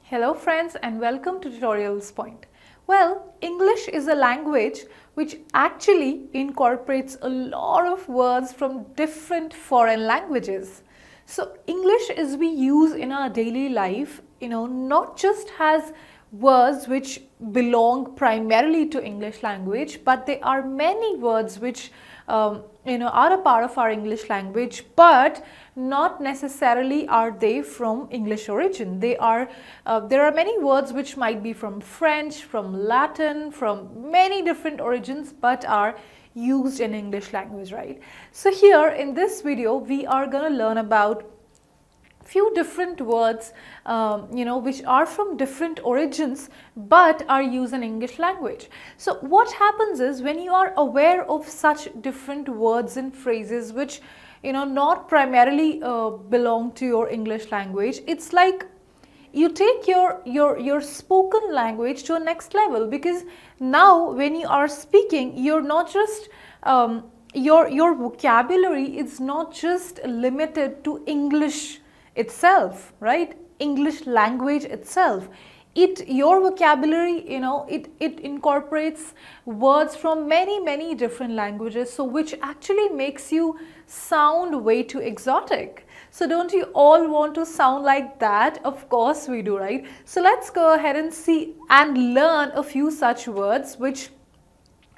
Hello friends and welcome to Tutorials Point. Well, English is a language which actually incorporates a lot of words from different foreign languages. So English is we use in our daily life, not just has words which belong primarily to English language, but there are many words which are a part of our English language, but not necessarily are they from English origin. There are many words which might be from French, from Latin, from many different origins, but are used in English language, right? So here in this video, we are going to learn about few different words which are from different origins but are used in English language. So what happens is when you are aware of such different words and phrases which not primarily belong to your English language, it's like you take your spoken language to a next level, because now when you are speaking, you're not just your vocabulary is not just limited to English itself, right? English language itself. Your vocabulary, it incorporates words from many different languages, so which actually makes you sound way too exotic. So don't you all want to sound like that? Of course we do, right? So let's go ahead and see and learn a few such words which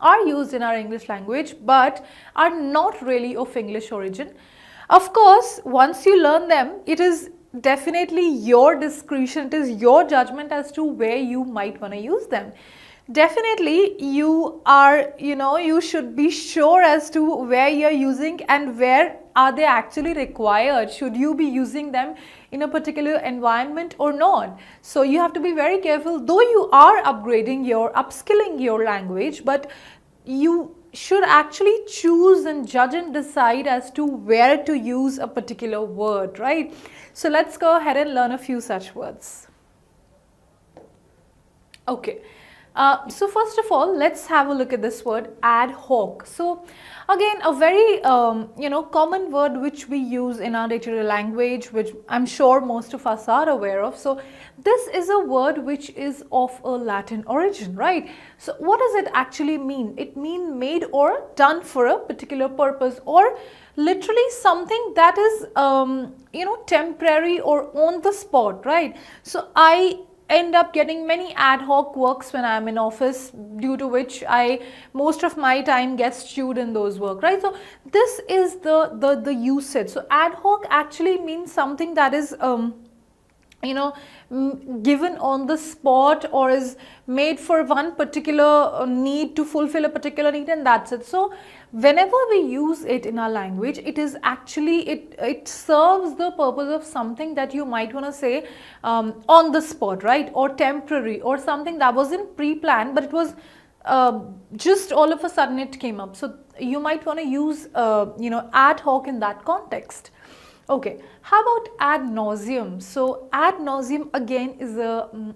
are used in our English language but are not really of English origin. Of course, once you learn them, it is definitely your discretion, it is your judgment as to where you might want to use them. Definitely, you should be sure as to where you're using and where are they actually required. Should you be using them in a particular environment or not? So you have to be very careful, though you are upskilling your language, but you should actually choose and judge and decide as to where to use a particular word, right? So let's go ahead and learn a few such words. Okay. So first of all, let's have a look at this word ad hoc. So again, a very common word which we use in our day-to-day language, which I'm sure most of us are aware of. So this is a word which is of a Latin origin, right? So what does it actually mean? It means made or done for a particular purpose, or literally something that is temporary or on the spot, right? So I end up getting many ad hoc works when I'm in office, due to which most of my time gets chewed in those work, right? So this is the usage. So ad hoc actually means something that is given on the spot or is made for one particular need, to fulfill a particular need, and that's it. So whenever we use it in our language, it is actually it serves the purpose of something that you might want to say on the spot, right? Or temporary, or something that wasn't pre-planned, but it was just all of a sudden it came up. So you might want to use ad hoc in that context. Okay, how about ad nauseum? So ad nauseum again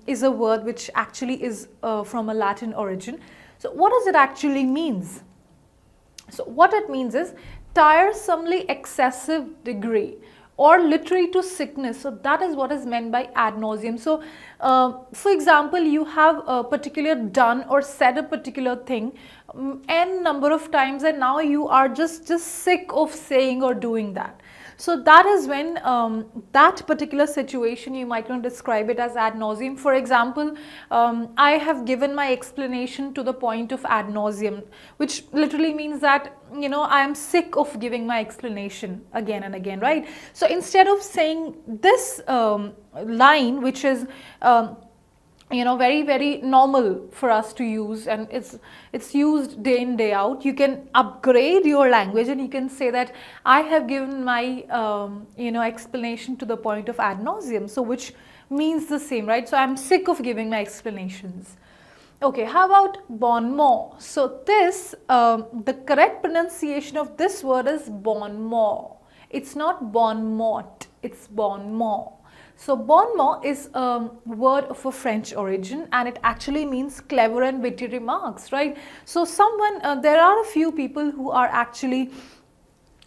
is a word which actually is from a Latin origin. So what does it actually means? So what it means is tiresomely excessive degree, or literally to sickness. So that is what is meant by ad nauseum. So for example, you have a particular done or said a particular thing n number of times, and now you are just sick of saying or doing that. So that is when that particular situation, you might want to describe it as ad nauseum. For example, I have given my explanation to the point of ad nauseum, which literally means that I am sick of giving my explanation again and again, right? So instead of saying this line, which is very normal for us to use, and it's used day in day out, you can upgrade your language and you can say that I have given my explanation to the point of ad nauseum, so which means the same, right? So I'm sick of giving my explanations. Okay, how about bon mot? So this the correct pronunciation of this word is bon mot. It's not bon mot, it's bon mot. So bon mot is a word of a French origin, and it actually means clever and witty remarks, right? So there are a few people who are actually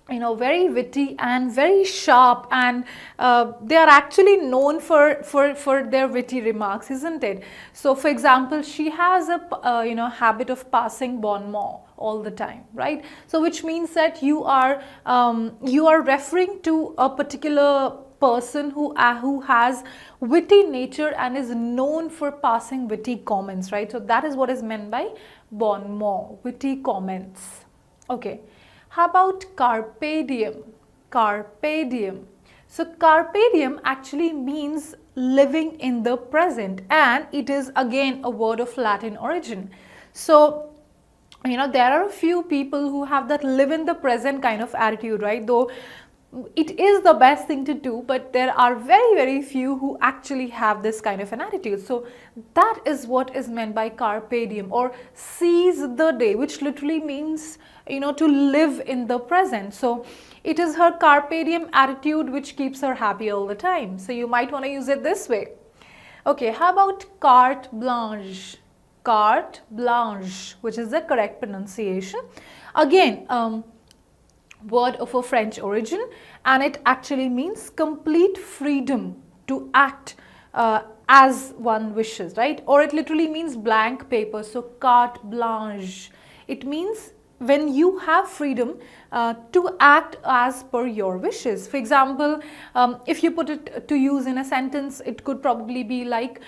very witty and very sharp, and they are actually known for their witty remarks, isn't it? So for example, she has a habit of passing bon mot all the time, right? So which means that you are referring to a particular person who has witty nature and is known for passing witty comments, right? So that is what is meant by bon mot, witty comments. Okay. How about carpe diem? Carpe diem. So carpe diem actually means living in the present, and it is again a word of Latin origin. So there are a few people who have that live in the present kind of attitude, right? Though it is the best thing to do, but there are very few who actually have this kind of an attitude. So that is what is meant by carpe diem, or seize the day, which literally means to live in the present. So it is her carpe diem attitude which keeps her happy all the time. So you might want to use it this way. Okay, how about carte blanche? Carte blanche, which is the correct pronunciation. Again, word of a French origin, and it actually means complete freedom to act as one wishes, right? Or it literally means blank paper. So carte blanche, it means when you have freedom to act as per your wishes. For example, if you put it to use in a sentence, it could probably be like,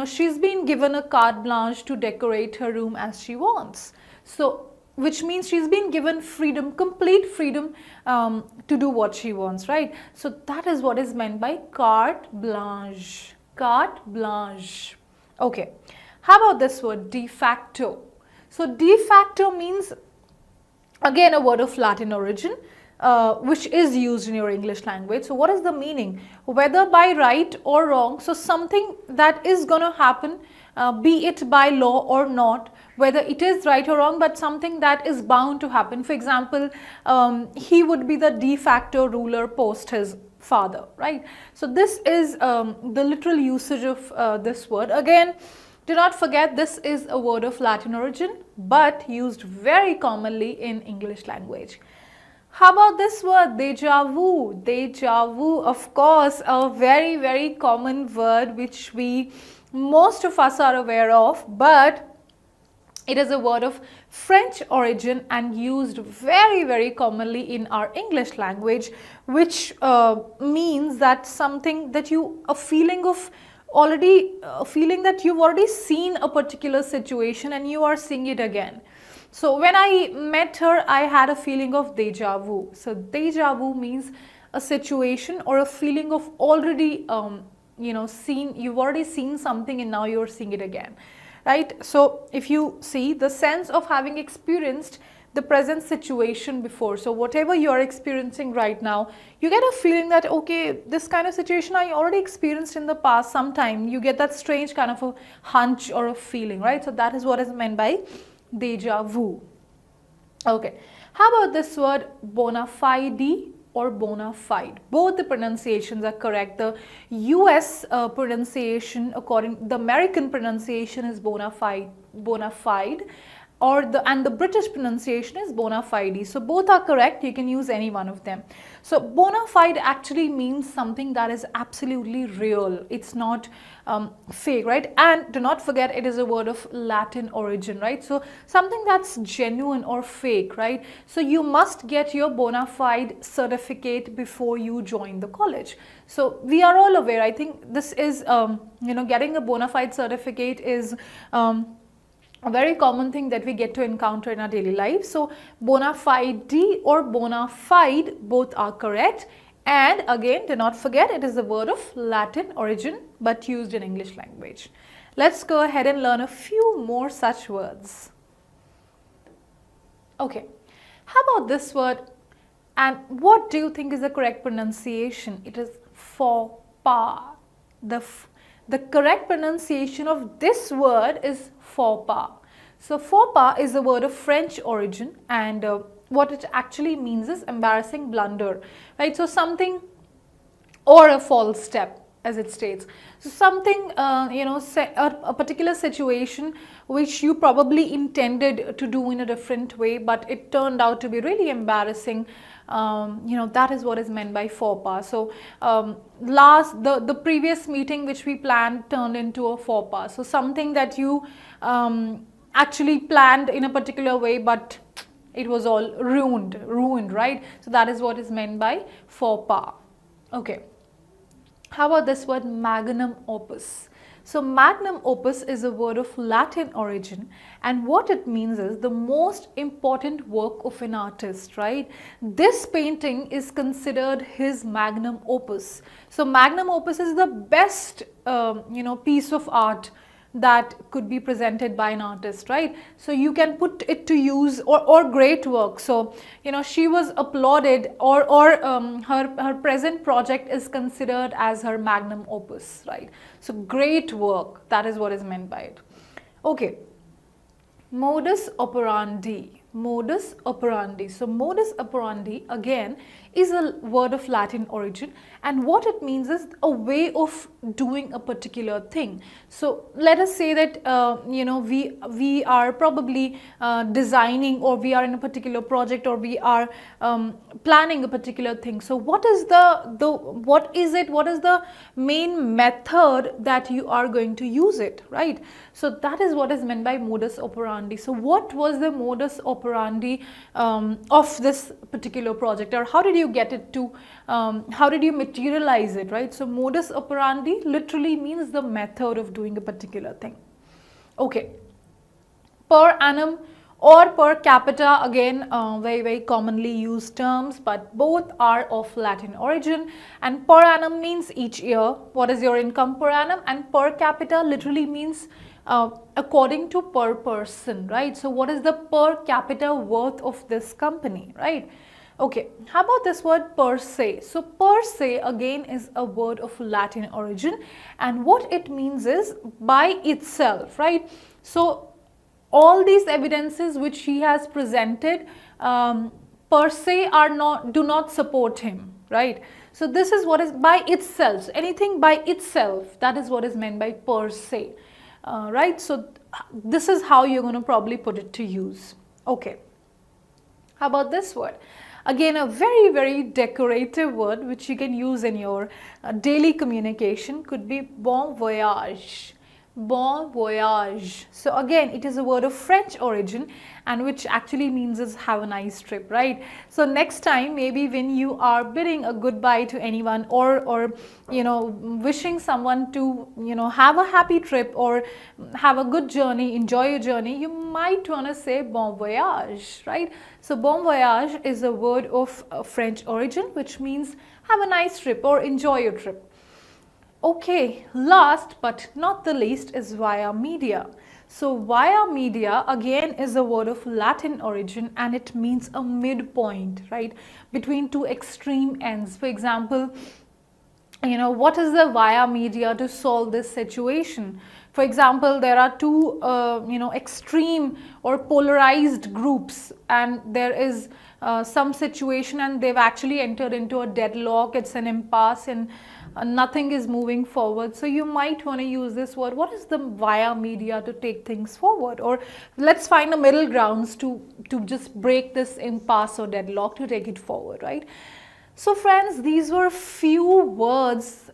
she's been given a carte blanche to decorate her room as she wants. So which means she's been given freedom, complete freedom to do what she wants, right? So that is what is meant by carte blanche. Carte blanche. Okay. How about this word, de facto? So de facto means again a word of Latin origin, which is used in your English language. So what is the meaning? Whether by right or wrong, so something that is going to happen, be it by law or not, whether it is right or wrong, but something that is bound to happen. For example, he would be the de facto ruler post his father, right? So this is the literal usage of this word. Again, do not forget, this is a word of Latin origin, but used very commonly in English language. How about this word, deja vu? Deja vu, of course, a very common word which most of us are aware of, but it is a word of French origin and used very commonly in our English language, which means that something that a feeling that you've already seen a particular situation and you are seeing it again. So when I met her, I had a feeling of deja vu. So deja vu means a situation or a feeling of already you've already seen something and now you're seeing it again, right? So if you see, the sense of having experienced the present situation before, so whatever you are experiencing right now, you get a feeling that, okay, this kind of situation I already experienced in the past sometime. You get that strange kind of a hunch or a feeling, right? So that is what is meant by deja vu. Okay, how about this word, bona fide or bona fide? Both the pronunciations are correct. The US pronunciation, the American pronunciation is bona fide, and the British pronunciation is bona fide. So both are correct. You can use any one of them. So bona fide actually means something that is absolutely real. It's not fake, right? And do not forget, it is a word of Latin origin, right? So something that's genuine or fake, right? So you must get your bona fide certificate before you join the college. So we are all aware, I think this is, getting a bona fide certificate is a very common thing that we get to encounter in our daily life. So bona fide or bona fide, both are correct. And again, do not forget, it is a word of Latin origin but used in English language. Let's go ahead and learn a few more such words. Okay, how about this word? And what do you think is the correct pronunciation? It is faux pas. The correct pronunciation of this word is faux pas. So faux pas is a word of French origin, and what it actually means is embarrassing blunder, right? So something or a false step. as it states. So something, a particular situation which you probably intended to do in a different way, but it turned out to be really embarrassing. That is what is meant by faux pas. So the previous meeting which we planned turned into a faux pas. So something that you actually planned in a particular way, but it was all ruined, right? So that is what is meant by faux pas. Okay. How about this word magnum opus? So magnum opus is a word of Latin origin, and what it means is the most important work of an artist, right? This painting is considered his magnum opus. So magnum opus is the best piece of art that could be presented by an artist, right? So you can put it to use, or great work. So she was applauded, or her present project is considered as her magnum opus, right? So great work, that is what is meant by it. Okay, modus operandi. Modus operandi. So modus operandi again is a word of Latin origin, and what it means is a way of doing a particular thing. So let us say that we are probably designing, or we are in a particular project, or we are planning a particular thing. So what is what is the main method that you are going to use it, right? So that is what is meant by modus operandi. So what was the modus operandi of this particular project, or how did you get it to, how did you materialize it, right? So modus operandi literally means the method of doing a particular thing. Okay, per annum or per capita, again very commonly used terms, but both are of Latin origin. And per annum means each year, what is your income per annum, and per capita literally means according to per person, right? So what is the per capita worth of this company, right? Okay, how about this word per se? So per se again is a word of Latin origin, and what it means is by itself, right? So all these evidences which he has presented per se do not support him, right? So this is what is by itself. Anything by itself, that is what is meant by per se, right? So this is how you're going to probably put it to use. Okay, how about this word? Again, a very decorative word which you can use in your daily communication could be bon voyage. Bon voyage. So again, it is a word of French origin, and which actually means is have a nice trip, right? So next time, maybe when you are bidding a goodbye to anyone, or wishing someone to have a happy trip or have a good journey, enjoy your journey, you might want to say bon voyage, right? So bon voyage is a word of French origin which means have a nice trip or enjoy your trip. Okay, last but not the least is via media. So via media again is a word of Latin origin, and it means a midpoint, right, between two extreme ends. For example, what is the via media to solve this situation? For example, there are two extreme or polarized groups, and there is some situation and they've actually entered into a deadlock, it's an impasse, and nothing is moving forward. So you might want to use this word. What is the via media to take things forward? Or let's find a middle grounds to just break this impasse or deadlock to take it forward, right? So friends, these were few words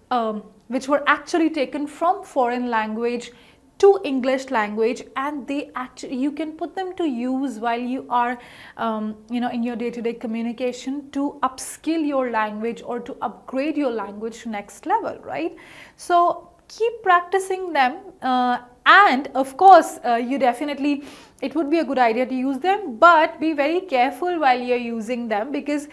which were actually taken from foreign language to English language, and they actually, you can put them to use while you are in your day-to-day communication to upskill your language or to upgrade your language to next level, right? So keep practicing them, and of course it would be a good idea to use them, but be very careful while you're using them, because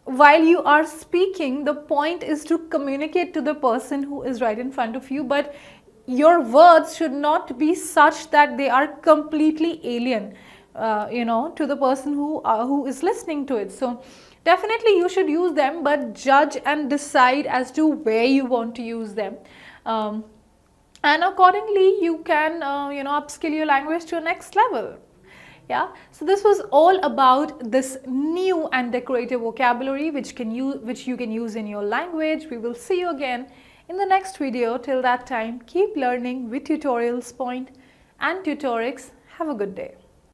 while you are speaking, the point is to communicate to the person who is right in front of you, but your words should not be such that they are completely alien to the person who is listening to it. So definitely you should use them, but judge and decide as to where you want to use them, and accordingly you can upskill your language to a next level. Yeah, so this was all about this new and decorative vocabulary which you can use in your language. We will see you again in the next video. Till that time, keep learning with Tutorials Point and Tutorix. Have a good day.